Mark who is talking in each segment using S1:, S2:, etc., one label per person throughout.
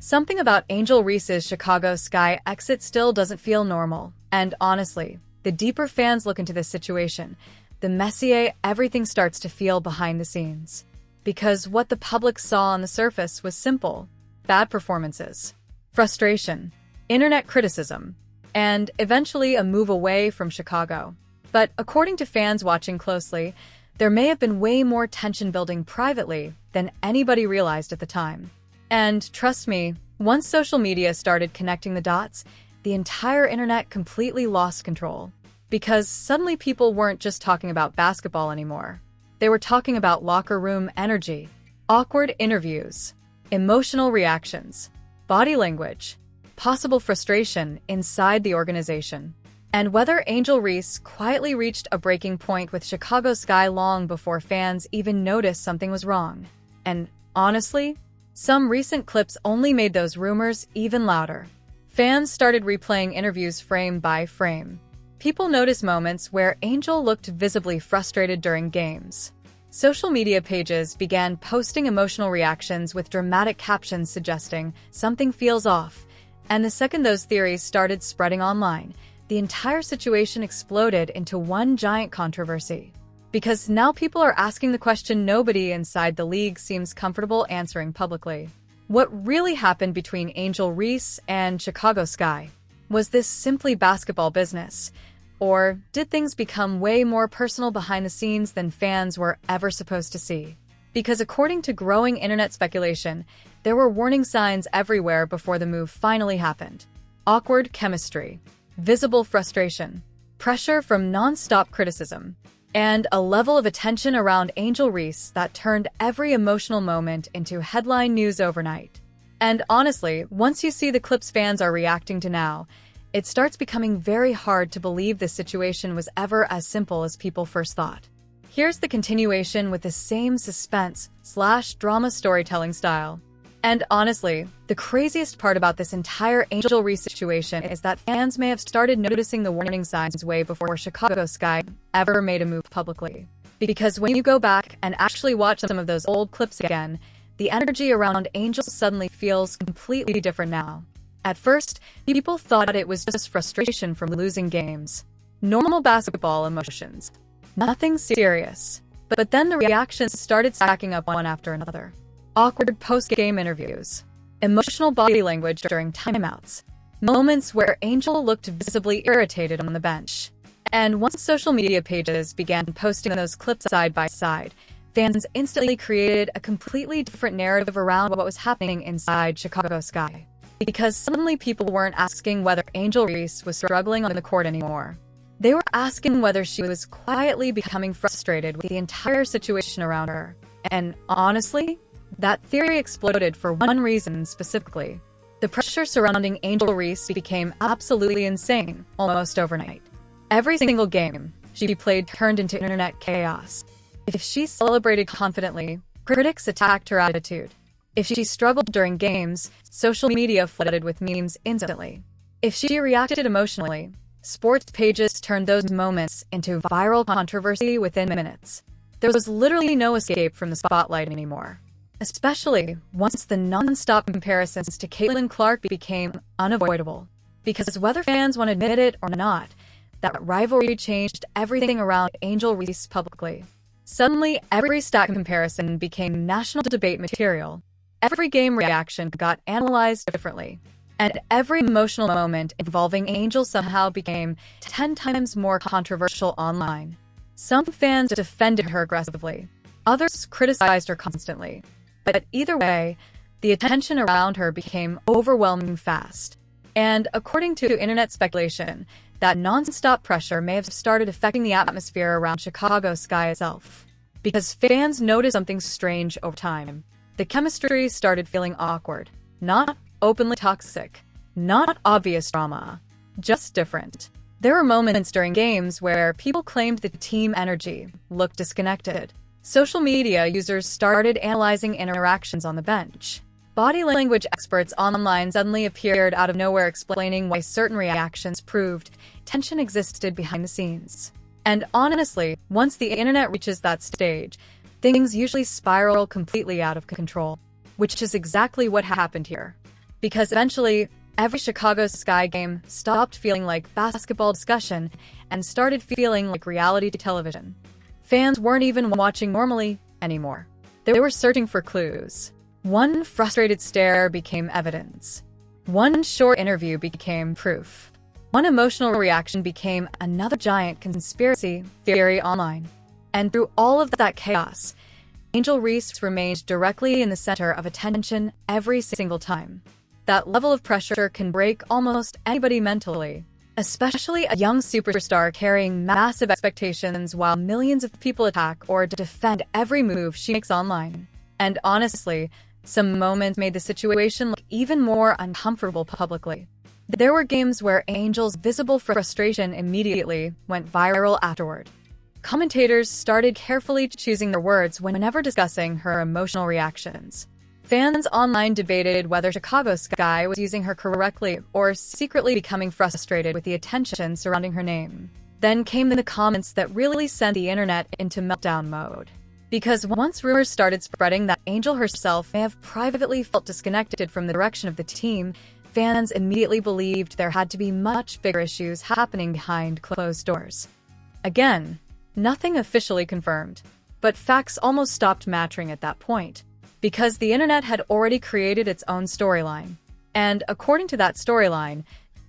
S1: Something about Angel Reese's Chicago Sky exit still doesn't feel normal. And honestly, the deeper fans look into this situation, the messier everything starts to feel behind the scenes. Because what the public saw on the surface was simple: bad performances, frustration, internet criticism, and eventually a move away from Chicago. But according to fans watching closely, there may have been way more tension building privately than anybody realized at the time. And trust me, once social media started connecting the dots, the entire internet completely lost control. Because suddenly people weren't just talking about basketball anymore. They were talking about locker room energy, awkward interviews, emotional reactions, body language, possible frustration inside the organization, and whether Angel Reese quietly reached a breaking point with Chicago Sky long before fans even noticed something was wrong. And honestly, some recent clips only made those rumors even louder. Fans started replaying interviews frame by frame. People noticed moments where Angel looked visibly frustrated during games. Social media pages began posting emotional reactions with dramatic captions suggesting something feels off. And the second those theories started spreading online, the entire situation exploded into one giant controversy. Because now people are asking the question nobody inside the league seems comfortable answering publicly. What really happened between Angel Reese and Chicago Sky? Was this simply basketball business? Or did things become way more personal behind the scenes than fans were ever supposed to see? Because according to growing internet speculation, there were warning signs everywhere before the move finally happened. Awkward chemistry, visible frustration, pressure from nonstop criticism, and a level of attention around Angel Reese that turned every emotional moment into headline news overnight. And honestly, once you see the clips fans are reacting to now, it starts becoming very hard to believe this situation was ever as simple as people first thought. Here's the continuation with the same suspense/drama storytelling style. And honestly, the craziest part about this entire Angel Reese situation is that fans may have started noticing the warning signs way before Chicago Sky ever made a move publicly. Because when you go back and actually watch some of those old clips again, the energy around Angel suddenly feels completely different now. At first, people thought it was just frustration from losing games. Normal basketball emotions. Nothing serious. But then the reactions started stacking up one after another. Awkward post-game interviews, emotional body language during timeouts, moments where Angel looked visibly irritated on the bench. And once social media pages began posting those clips side by side, fans instantly created a completely different narrative around what was happening inside Chicago Sky. Because suddenly people weren't asking whether Angel Reese was struggling on the court anymore. They were asking whether she was quietly becoming frustrated with the entire situation around her. And honestly, that theory exploded for one reason specifically. The pressure surrounding Angel Reese became absolutely insane, almost overnight. Every single game she played turned into internet chaos. If she celebrated confidently, critics attacked her attitude. If she struggled during games, social media flooded with memes instantly. If she reacted emotionally, sports pages turned those moments into viral controversy within minutes. There was literally no escape from the spotlight anymore. Especially once the non-stop comparisons to Caitlin Clark became unavoidable. Because whether fans want to admit it or not, that rivalry changed everything around Angel Reese publicly. Suddenly, every stat comparison became national debate material. Every game reaction got analyzed differently. And every emotional moment involving Angel somehow became 10 times more controversial online. Some fans defended her aggressively. Others criticized her constantly. But either way, the attention around her became overwhelming fast. And according to internet speculation, that non-stop pressure may have started affecting the atmosphere around Chicago Sky itself. Because fans noticed something strange over time. The chemistry started feeling awkward. Not openly toxic. Not obvious drama. Just different. There were moments during games where people claimed the team energy looked disconnected. Social media users started analyzing interactions on the bench. Body language experts online suddenly appeared out of nowhere explaining why certain reactions proved tension existed behind the scenes. And honestly, once the internet reaches that stage, things usually spiral completely out of control. Which is exactly what happened here. because eventually, every Chicago Sky game stopped feeling like basketball discussion and started feeling like reality television. Fans weren't even watching normally anymore. They were searching for clues. One frustrated stare became evidence. One short interview became proof. One emotional reaction became another giant conspiracy theory online. And through all of that chaos, Angel Reese remained directly in the center of attention every single time. That level of pressure can break almost anybody mentally, especially a young superstar carrying massive expectations while millions of people attack or defend every move she makes online. And honestly, some moments made the situation look even more uncomfortable publicly. There were games where Angel's visible frustration immediately went viral afterward. Commentators started carefully choosing their words whenever discussing her emotional reactions. Fans online debated whether Chicago Sky was using her correctly or secretly becoming frustrated with the attention surrounding her name. Then came the comments that really sent the internet into meltdown mode. Because once rumors started spreading that Angel herself may have privately felt disconnected from the direction of the team, fans immediately believed there had to be much bigger issues happening behind closed doors. Again, nothing officially confirmed, but facts almost stopped mattering at that point, because the internet had already created its own storyline. And according to that storyline,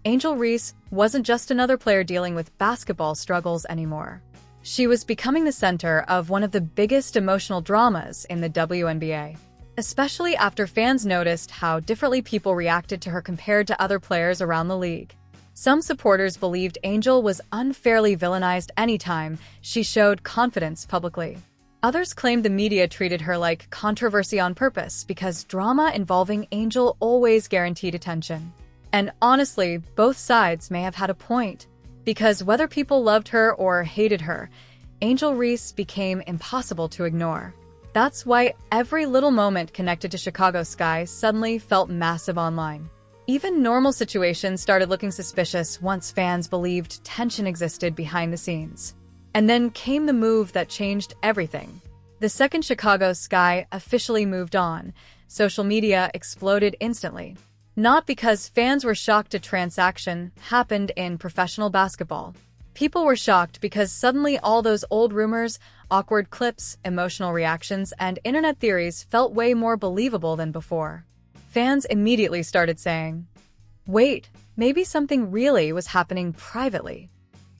S1: Angel Reese wasn't just another player dealing with basketball struggles anymore. She was becoming the center of one of the biggest emotional dramas in the WNBA, especially after fans noticed how differently people reacted to her compared to other players around the league. Some supporters believed Angel was unfairly villainized anytime she showed confidence publicly. Others claimed the media treated her like controversy on purpose because drama involving Angel always guaranteed attention. And honestly, both sides may have had a point, because whether people loved her or hated her, Angel Reese became impossible to ignore. That's why every little moment connected to Chicago Sky suddenly felt massive online. Even normal situations started looking suspicious once fans believed tension existed behind the scenes. And then came the move that changed everything. The second Chicago Sky officially moved on, social media exploded instantly. Not because fans were shocked a transaction happened in professional basketball. People were shocked because suddenly all those old rumors, awkward clips, emotional reactions, and internet theories felt way more believable than before. Fans immediately started saying, "Wait, maybe something really was happening privately."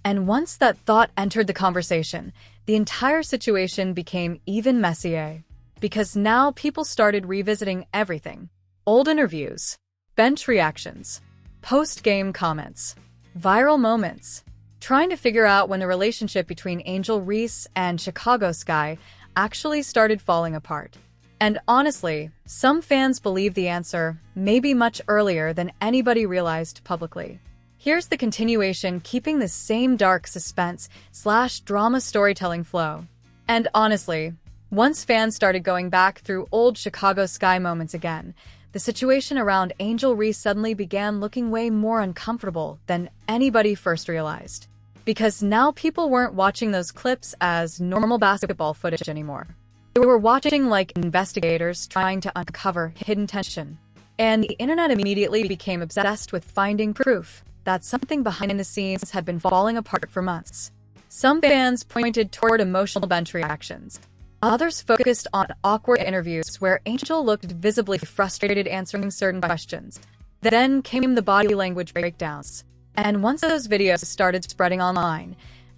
S1: And once that thought entered the conversation, the entire situation became even messier. Because now people started revisiting everything. Old interviews, bench reactions, post-game comments, viral moments, trying to figure out when the relationship between Angel Reese and Chicago Sky actually started falling apart. And honestly, some fans believe the answer maybe much earlier than anybody realized publicly. Here's the continuation, keeping the same dark suspense/drama storytelling flow. And honestly, once fans started going back through old Chicago Sky moments again, the situation around Angel Reese suddenly began looking way more uncomfortable than anybody first realized. Because now people weren't watching those clips as normal basketball footage anymore. They were watching like investigators trying to uncover hidden tension. And the internet immediately became obsessed with finding proof that something behind the scenes had been falling apart for months. Some fans pointed toward emotional bench reactions. Others focused on awkward interviews where Angel looked visibly frustrated answering certain questions. Then came the body language breakdowns. And once those videos started spreading online,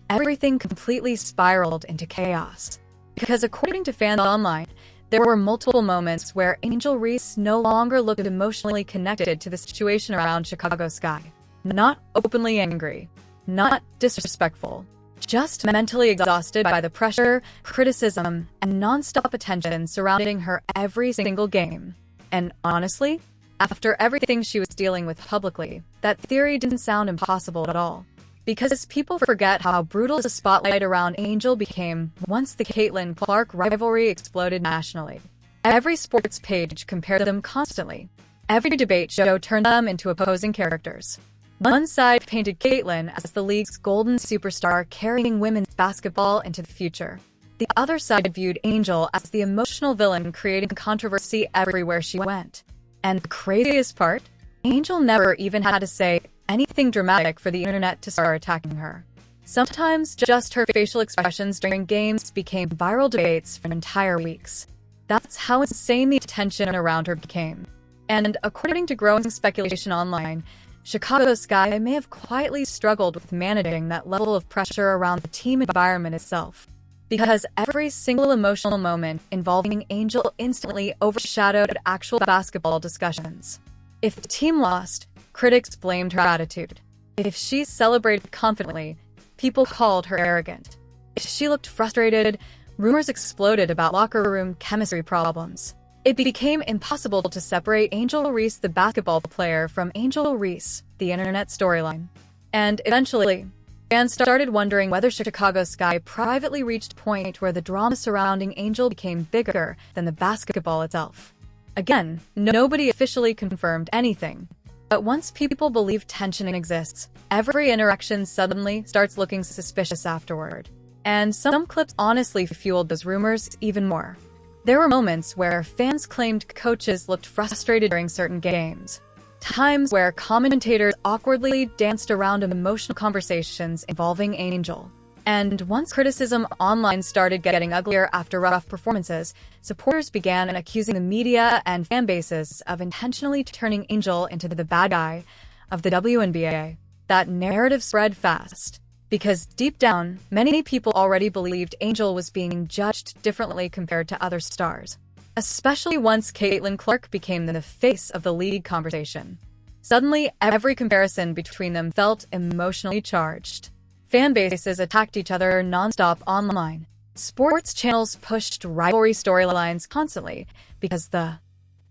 S1: everything completely spiraled into chaos. Because according to fans online, there were multiple moments where Angel Reese no longer looked emotionally connected to the situation around Chicago Sky. Not openly angry, not disrespectful, just mentally exhausted by the pressure, criticism, and nonstop attention surrounding her every single game. And honestly, after everything she was dealing with publicly, that theory didn't sound impossible at all. Because people forget how brutal the spotlight around Angel became once the Caitlin Clark rivalry exploded nationally. Every sports page compared them constantly. Every debate show turned them into opposing characters. One side painted Caitlin as the league's golden superstar carrying women's basketball into the future. The other side viewed Angel as the emotional villain creating controversy everywhere she went. And the craziest part? Angel never even had to say anything dramatic for the internet to start attacking her. Sometimes just her facial expressions during games became viral debates for entire weeks. That's how insane the attention around her became. And according to growing speculation online, Chicago Sky may have quietly struggled with managing that level of pressure around the team environment itself. Because every single emotional moment involving Angel instantly overshadowed actual basketball discussions. If the team lost, critics blamed her attitude. If she celebrated confidently, people called her arrogant. If she looked frustrated, rumors exploded about locker room chemistry problems. It became impossible to separate Angel Reese, the basketball player, from Angel Reese, the internet storyline. And eventually, fans started wondering whether Chicago Sky privately reached a point where the drama surrounding Angel became bigger than the basketball itself. Again, nobody officially confirmed anything. But once people believe tension exists, every interaction suddenly starts looking suspicious afterward. And some clips honestly fueled those rumors even more. There were moments where fans claimed coaches looked frustrated during certain games. Times where commentators awkwardly danced around emotional conversations involving Angel. And once criticism online started getting uglier after rough performances, supporters began accusing the media and fan bases of intentionally turning Angel into the bad guy of the WNBA. That narrative spread fast. Because deep down, many people already believed Angel was being judged differently compared to other stars. Especially once Caitlin Clark became the face of the league conversation. Suddenly, every comparison between them felt emotionally charged. Fan bases attacked each other nonstop online. Sports channels pushed rivalry storylines constantly because the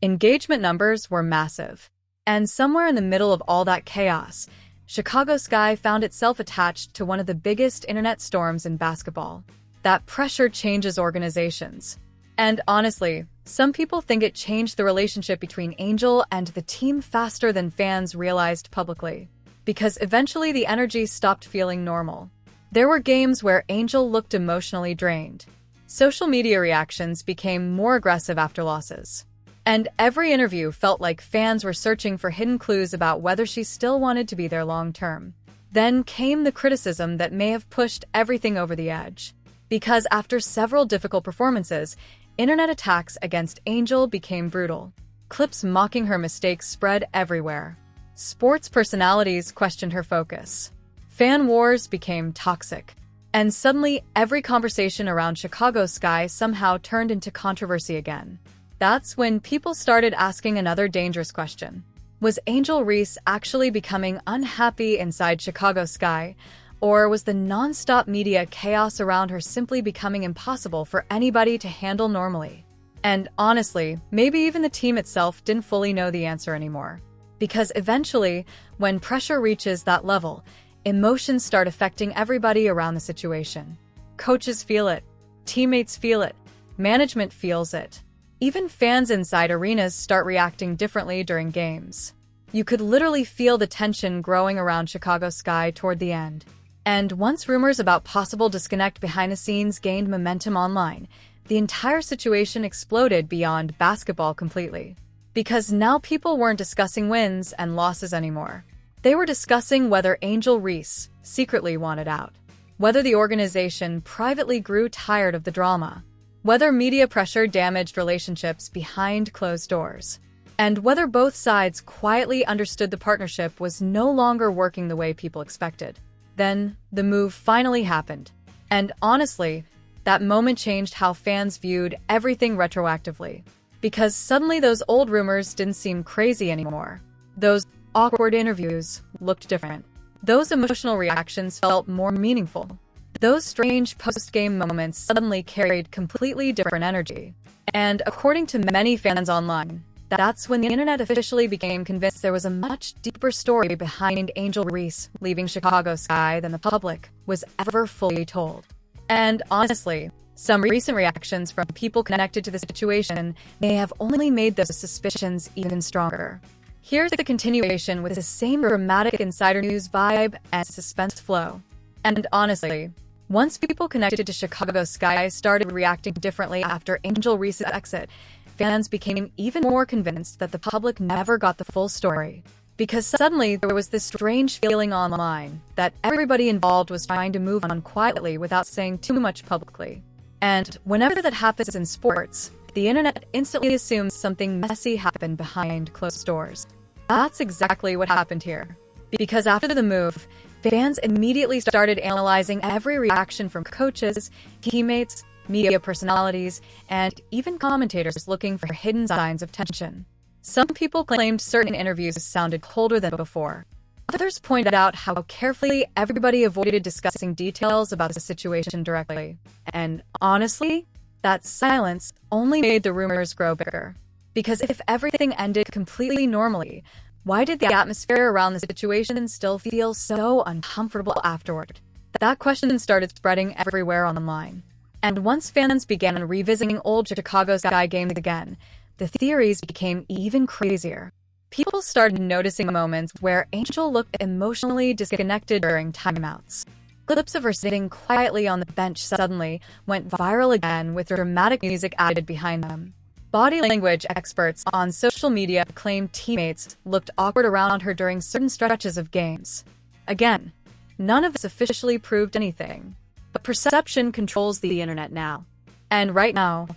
S1: engagement numbers were massive. And somewhere in the middle of all that chaos, Chicago Sky found itself attached to one of the biggest internet storms in basketball. That pressure changes organizations. And honestly, some people think it changed the relationship between Angel and the team faster than fans realized publicly. Because eventually the energy stopped feeling normal. There were games where Angel looked emotionally drained. Social media reactions became more aggressive after losses. And every interview felt like fans were searching for hidden clues about whether she still wanted to be there long term. Then came the criticism that may have pushed everything over the edge. Because after several difficult performances, internet attacks against Angel became brutal. Clips mocking her mistakes spread everywhere. Sports personalities questioned her focus. Fan wars became toxic. And suddenly, every conversation around Chicago Sky somehow turned into controversy again. That's when people started asking another dangerous question. Was Angel Reese actually becoming unhappy inside Chicago Sky? Or was the nonstop media chaos around her simply becoming impossible for anybody to handle normally? And honestly, maybe even the team itself didn't fully know the answer anymore. Because eventually, when pressure reaches that level, emotions start affecting everybody around the situation. Coaches feel it, teammates feel it, management feels it. Even fans inside arenas start reacting differently during games. You could literally feel the tension growing around Chicago Sky toward the end. And once rumors about possible disconnect behind the scenes gained momentum online, the entire situation exploded beyond basketball completely. Because now people weren't discussing wins and losses anymore. They were discussing whether Angel Reese secretly wanted out, whether the organization privately grew tired of the drama, whether media pressure damaged relationships behind closed doors, and whether both sides quietly understood the partnership was no longer working the way people expected. Then, the move finally happened. And honestly, that moment changed how fans viewed everything retroactively. Because suddenly those old rumors didn't seem crazy anymore. Those awkward interviews looked different. Those emotional reactions felt more meaningful. Those strange post-game moments suddenly carried completely different energy. And according to many fans online, that's when the internet officially became convinced there was a much deeper story behind Angel Reese leaving Chicago Sky than the public was ever fully told. And honestly, some recent reactions from people connected to the situation may have only made those suspicions even stronger. Here's the continuation with the same dramatic insider news vibe and suspense flow. And honestly, once people connected to Chicago Sky started reacting differently after Angel Reese's exit, fans became even more convinced that the public never got the full story. Because suddenly there was this strange feeling online that everybody involved was trying to move on quietly without saying too much publicly. And whenever that happens in sports, the internet instantly assumes something messy happened behind closed doors. That's exactly what happened here. Because after the move, fans immediately started analyzing every reaction from coaches, teammates, media personalities, and even commentators looking for hidden signs of tension. Some people claimed certain interviews sounded colder than before. Others pointed out how carefully everybody avoided discussing details about the situation directly. And honestly, that silence only made the rumors grow bigger. Because if everything ended completely normally, why did the atmosphere around the situation still feel so uncomfortable afterward? That question started spreading everywhere online. And once fans began revisiting old Chicago Sky games again, the theories became even crazier. People started noticing moments where Angel looked emotionally disconnected during timeouts. Clips of her sitting quietly on the bench suddenly went viral again with dramatic music added behind them. Body language experts on social media claimed teammates looked awkward around her during certain stretches of games. Again, none of this officially proved anything, but perception controls the internet now. And right now,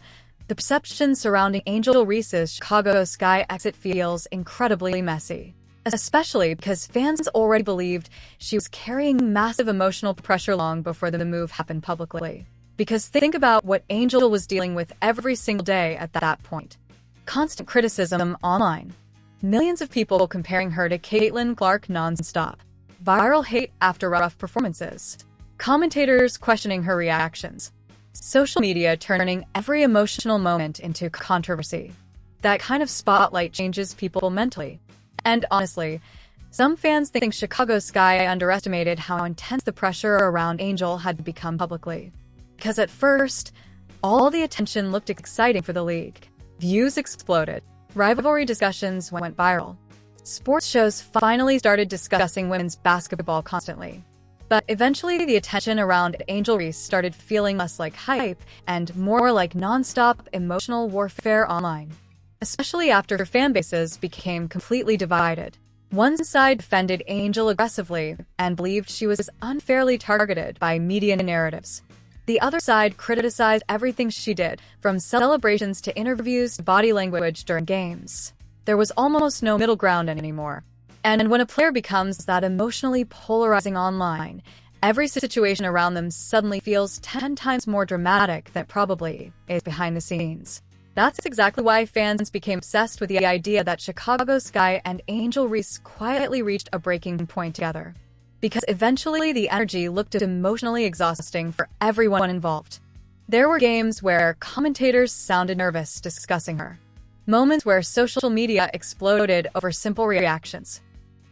S1: the perception surrounding Angel Reese's Chicago Sky exit feels incredibly messy, especially because fans already believed she was carrying massive emotional pressure long before the move happened publicly. Because think about what Angel was dealing with every single day at that point. Constant criticism online. Millions of people comparing her to Caitlin Clark nonstop. Viral hate after rough performances. Commentators questioning her reactions. Social media turning every emotional moment into controversy. That kind of spotlight changes people mentally. And honestly, some fans think Chicago Sky underestimated how intense the pressure around Angel had become publicly. Because at first, all the attention looked exciting for the league. Views exploded. Rivalry discussions went viral. Sports shows finally started discussing women's basketball constantly. But eventually, the attention around Angel Reese started feeling less like hype and more like nonstop emotional warfare online. Especially after fan bases became completely divided. One side defended Angel aggressively and believed she was unfairly targeted by media narratives. The other side criticized everything she did, from celebrations to interviews to body language during games. There was almost no middle ground anymore. And when a player becomes that emotionally polarizing online, every situation around them suddenly feels 10 times more dramatic than it probably is behind the scenes. That's exactly why fans became obsessed with the idea that Chicago Sky and Angel Reese quietly reached a breaking point together. Because eventually the energy looked emotionally exhausting for everyone involved. There were games where commentators sounded nervous discussing her. Moments where social media exploded over simple reactions.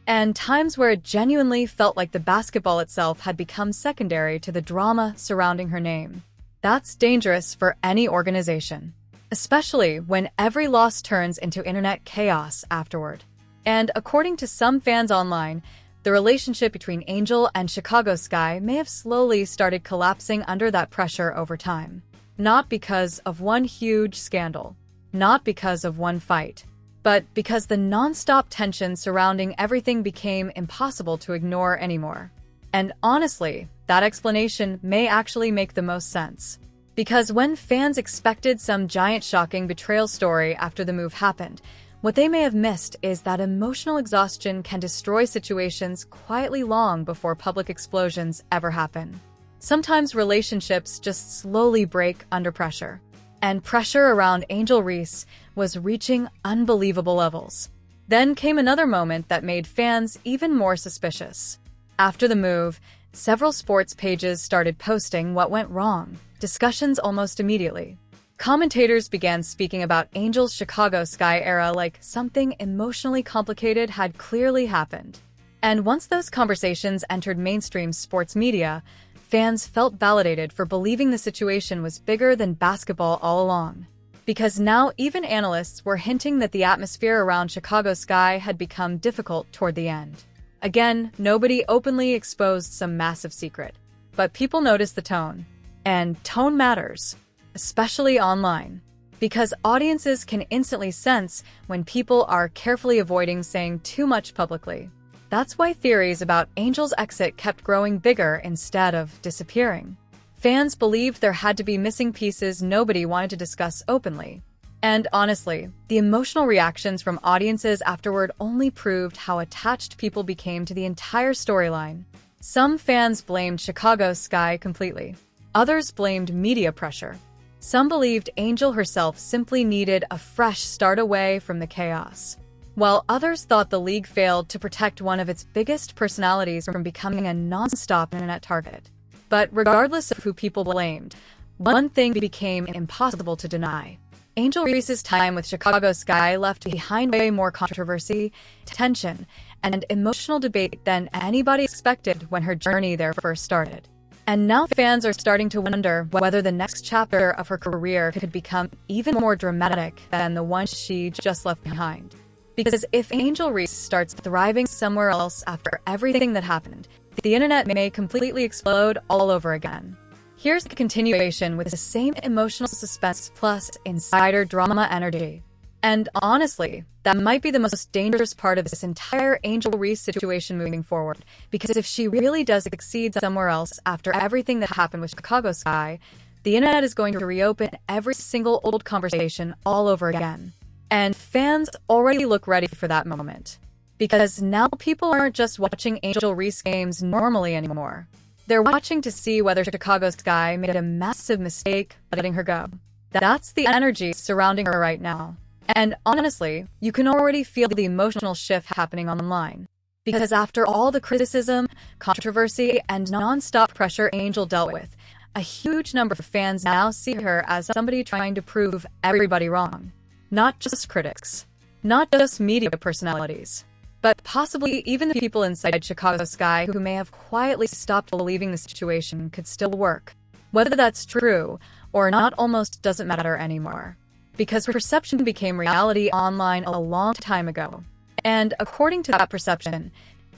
S1: And times where it genuinely felt like the basketball itself had become secondary to the drama surrounding her name. That's dangerous for any organization, especially when every loss turns into internet chaos afterward. And according to some fans online, the relationship between Angel and Chicago Sky may have slowly started collapsing under that pressure over time. Not because of one huge scandal, not because of one fight, but because the nonstop tension surrounding everything became impossible to ignore anymore. And honestly, that explanation may actually make the most sense. Because when fans expected some giant shocking betrayal story after the move happened, what they may have missed is that emotional exhaustion can destroy situations quietly long before public explosions ever happen. Sometimes relationships just slowly break under pressure. And pressure around Angel Reese was reaching unbelievable levels. Then came another moment that made fans even more suspicious. After the move, several sports pages started posting what went wrong, discussions almost immediately. Commentators began speaking about Angel's Chicago Sky era like something emotionally complicated had clearly happened. And once those conversations entered mainstream sports media, fans felt validated for believing the situation was bigger than basketball all along. Because now even analysts were hinting that the atmosphere around Chicago Sky had become difficult toward the end. Again, nobody openly exposed some massive secret. But people noticed the tone. And tone matters, especially online. because audiences can instantly sense when people are carefully avoiding saying too much publicly. That's why theories about Angel's exit kept growing bigger instead of disappearing. Fans believed there had to be missing pieces nobody wanted to discuss openly. And honestly, the emotional reactions from audiences afterward only proved how attached people became to the entire storyline. Some fans blamed Chicago Sky completely. Others blamed media pressure. Some believed Angel herself simply needed a fresh start away from the chaos, while others thought the league failed to protect one of its biggest personalities from becoming a nonstop internet target. But regardless of who people blamed, one thing became impossible to deny. Angel Reese's time with Chicago Sky left behind way more controversy, tension, and emotional debate than anybody expected when her journey there first started. And now fans are starting to wonder whether the next chapter of her career could become even more dramatic than the one she just left behind. Because if Angel Reese starts thriving somewhere else after everything that happened, the internet may completely explode all over again. Here's the continuation with the same emotional suspense plus insider drama energy. And honestly, that might be the most dangerous part of this entire Angel Reese situation moving forward, because if she really does succeed somewhere else after everything that happened with Chicago Sky, the internet is going to reopen every single old conversation all over again. And fans already look ready for that moment. Because now people aren't just watching Angel Reese games normally anymore. They're watching to see whether Chicago Sky made a massive mistake letting her go. That's the energy surrounding her right now. And honestly, you can already feel the emotional shift happening online. Because after all the criticism, controversy, and non-stop pressure Angel dealt with, a huge number of fans now see her as somebody trying to prove everybody wrong. Not just critics, not just media personalities, but possibly even the people inside Chicago Sky who may have quietly stopped believing the situation could still work. Whether that's true or not almost doesn't matter anymore, because perception became reality online a long time ago. And according to that perception,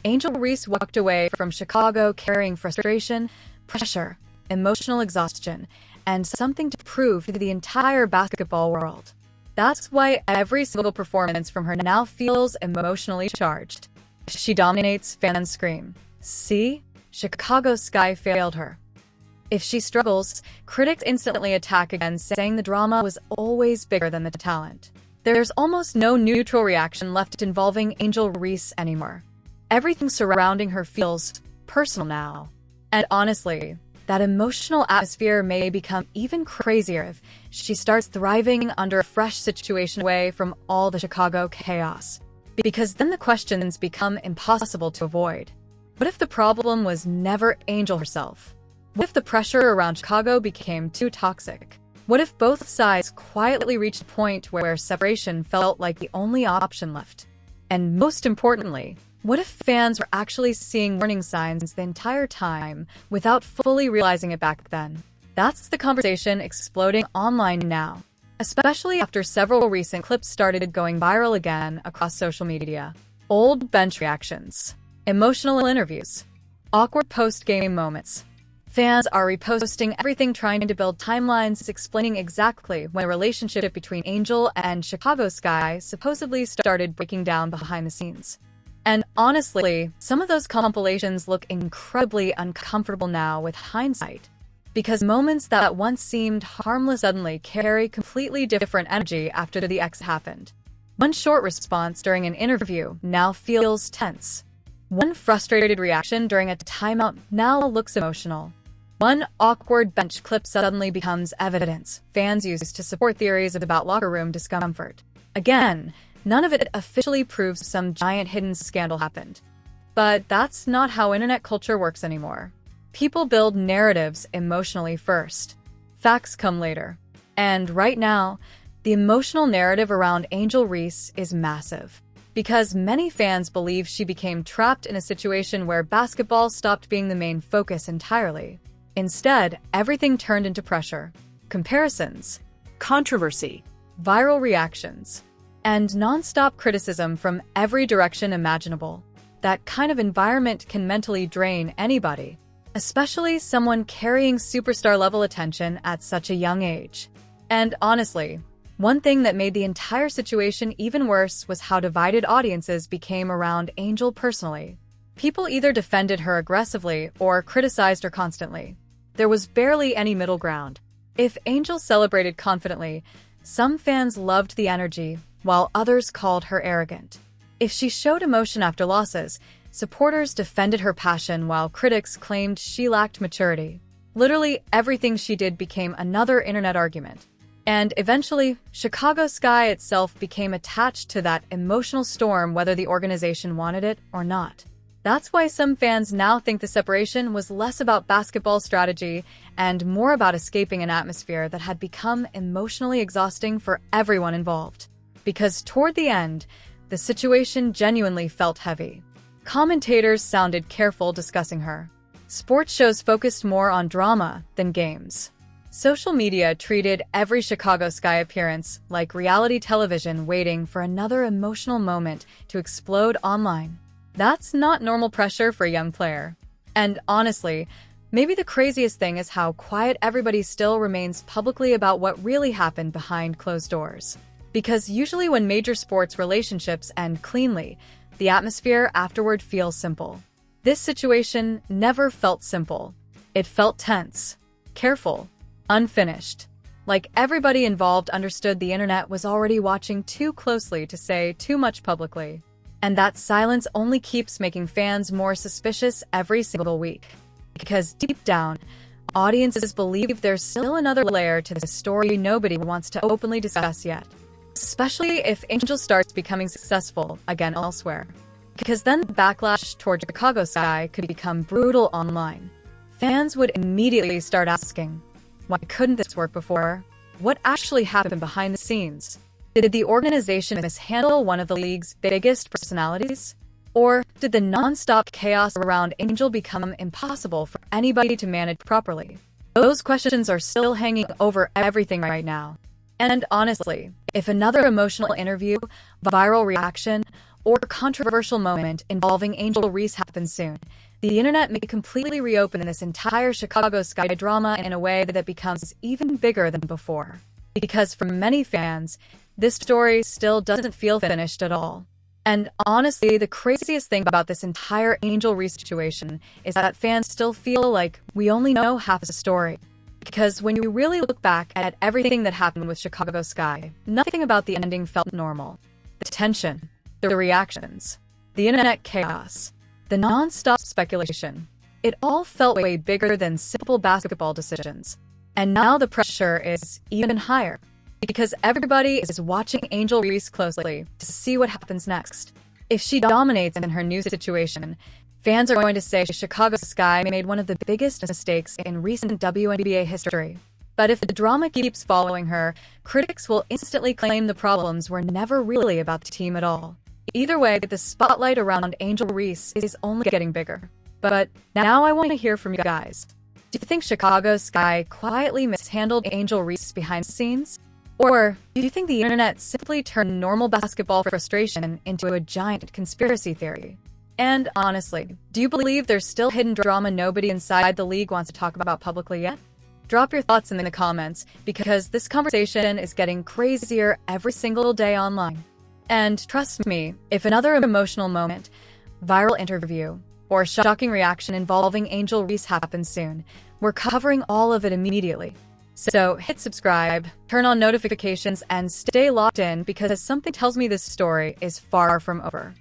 S1: Angel Reese walked away from Chicago carrying frustration, pressure, emotional exhaustion, and something to prove to the entire basketball world. That's why every single performance from her now feels emotionally charged. She dominates, fans scream, "See? Chicago Sky failed her." If she struggles, critics instantly attack again, saying the drama was always bigger than the talent. There's almost no neutral reaction left involving Angel Reese anymore. Everything surrounding her feels personal now. And honestly, that emotional atmosphere may become even crazier if she starts thriving under a fresh situation away from all the Chicago chaos. Because then the questions become impossible to avoid. What if the problem was never Angel herself? What if the pressure around Chicago became too toxic? What if both sides quietly reached a point where separation felt like the only option left? And most importantly, what if fans were actually seeing warning signs the entire time without fully realizing it back then? That's the conversation exploding online now, especially after several recent clips started going viral again across social media. Old bench reactions, emotional interviews, awkward post-game moments. Fans are reposting everything, trying to build timelines explaining exactly when the relationship between Angel and Chicago Sky supposedly started breaking down behind the scenes. And honestly, some of those compilations look incredibly uncomfortable now with hindsight, because moments that once seemed harmless suddenly carry completely different energy after the exit happened. One short response during an interview now feels tense. One frustrated reaction during a timeout now looks emotional. One awkward bench clip suddenly becomes evidence fans use to support theories about locker room discomfort. Again, none of it officially proves some giant hidden scandal happened. But that's not how internet culture works anymore. People build narratives emotionally first. Facts come later. And right now, the emotional narrative around Angel Reese is massive, because many fans believe she became trapped in a situation where basketball stopped being the main focus entirely. Instead, everything turned into pressure, comparisons, controversy, viral reactions, and non-stop criticism from every direction imaginable. That kind of environment can mentally drain anybody, especially someone carrying superstar-level attention at such a young age. And honestly, One thing that made the entire situation even worse was how divided audiences became around Angel personally. People either defended her aggressively or criticized her constantly. There was barely any middle ground. If Angel celebrated confidently, some fans loved the energy, while others called her arrogant. If she showed emotion after losses, supporters defended her passion while critics claimed she lacked maturity. Literally everything she did became another internet argument. And eventually, Chicago Sky itself became attached to that emotional storm whether the organization wanted it or not. That's why some fans now think the separation was less about basketball strategy and more about escaping an atmosphere that had become emotionally exhausting for everyone involved. Because toward the end, the situation genuinely felt heavy. Commentators sounded careful discussing her. Sports shows focused more on drama than games. Social media treated every Chicago Sky appearance like reality television waiting for another emotional moment to explode online. That's not normal pressure for a young player. And honestly, maybe the craziest thing is how quiet everybody still remains publicly about what really happened behind closed doors. Because usually when major sports relationships end cleanly, the atmosphere afterward feels simple. This situation never felt simple. It felt tense, careful, unfinished. Like everybody involved understood the internet was already watching too closely to say too much publicly. And that silence only keeps making fans more suspicious every single week. Because deep down, audiences believe there's still another layer to this story nobody wants to openly discuss yet. Especially if Angel starts becoming successful again elsewhere. Because then the backlash toward Chicago Sky could become brutal online. Fans would immediately start asking, why couldn't this work before? What actually happened behind the scenes? Did the organization mishandle one of the league's biggest personalities? Or did the nonstop chaos around Angel become impossible for anybody to manage properly? Those questions are still hanging over everything right now. And honestly, if another emotional interview, viral reaction, or controversial moment involving Angel Reese happens soon, the internet may completely reopen this entire Chicago Sky drama in a way that becomes even bigger than before. Because for many fans, this story still doesn't feel finished at all. And honestly, the craziest thing about this entire Angel Reese situation is that fans still feel like we only know half the story. Because when you really look back at everything that happened with Chicago Sky, nothing about the ending felt normal. The tension, the reactions, the internet chaos, the non-stop speculation. It all felt way bigger than simple basketball decisions. And now the pressure is even higher. Because everybody is watching Angel Reese closely to see what happens next. If she dominates in her new situation, fans are going to say Chicago Sky made one of the biggest mistakes in recent WNBA history. But if the drama keeps following her, critics will instantly claim the problems were never really about the team at all. Either way, the spotlight around Angel Reese is only getting bigger. But now I want to hear from you guys. Do you think Chicago Sky quietly mishandled Angel Reese behind the scenes? Or do you think the internet simply turned normal basketball frustration into a giant conspiracy theory? And honestly, do you believe there's still hidden drama nobody inside the league wants to talk about publicly yet? Drop your thoughts in the comments, because this conversation is getting crazier every single day online. And trust me, if another emotional moment, viral interview, or shocking reaction involving Angel Reese happens soon, we're covering all of it immediately. So hit subscribe, turn on notifications, and stay locked in, because something tells me this story is far from over.